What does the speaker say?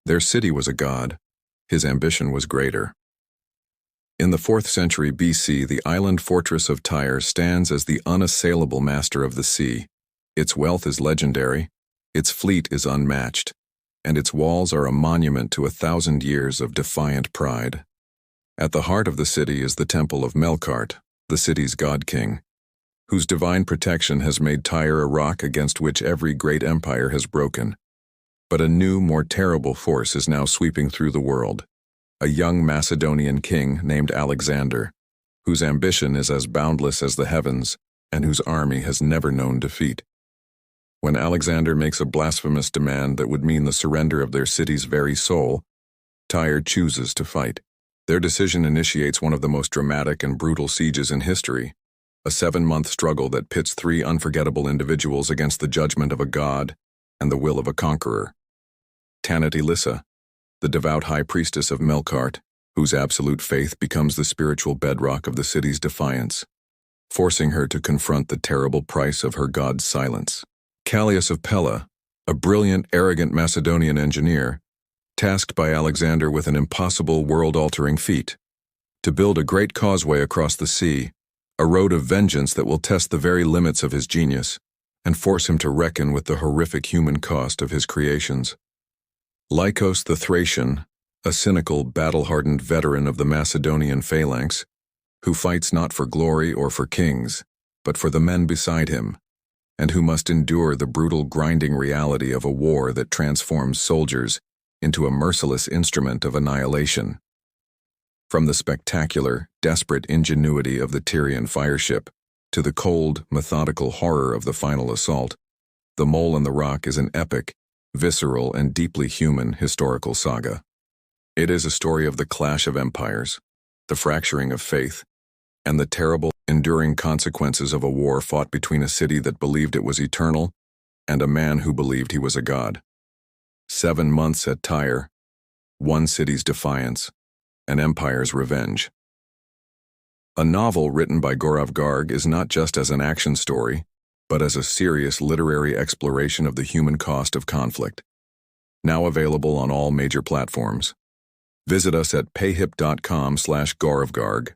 Their city was a god. His ambition was greater. In the 4th century BC, the island fortress of Tyre stands as the unassailable master of the sea. Its wealth is legendary, its fleet is unmatched, and its walls are a monument to 1,000 years of defiant pride. At the heart of the city is the temple of Melkart, the city's god-king, whose divine protection has made Tyre a rock against which every great empire has broken. But a new, more terrible force is now sweeping through the world. A young Macedonian king named Alexander, whose ambition is as boundless as the heavens and whose army has never known defeat. When Alexander makes a blasphemous demand that would mean the surrender of their city's very soul, Tyre chooses to fight. Their decision initiates one of the most dramatic and brutal sieges in history, a 7-month struggle that pits 3 unforgettable individuals against the judgment of a god and the will of a conqueror. Tanit Elissa, the devout high priestess of Melkart, whose absolute faith becomes the spiritual bedrock of the city's defiance, forcing her to confront the terrible price of her god's silence. Callias of Pella, a brilliant, arrogant Macedonian engineer, tasked by Alexander with an impossible, world-altering feat, to build a great causeway across the sea, a road of vengeance that will test the very limits of his genius and force him to reckon with the horrific human cost of his creations. Lycos the Thracian, a cynical, battle-hardened veteran of the Macedonian phalanx, who fights not for glory or for kings, but for the men beside him, and who must endure the brutal, grinding reality of a war that transforms soldiers into a merciless instrument of annihilation. From the spectacular, desperate ingenuity of the Tyrian fireship to the cold, methodical horror of the final assault, The Mole in the Rock is an epic, visceral, and deeply human historical saga. It is a story of the clash of empires, the fracturing of faith, and the terrible, enduring consequences of a war fought between a city that believed it was eternal and a man who believed he was a god. 7 months at Tyre, one city's defiance, an empire's revenge. A novel written by Gaurav Garg is not just as an action story, but as a serious literary exploration of the human cost of conflict. Now available on all major platforms. Visit us at payhip.com/GauravGarg.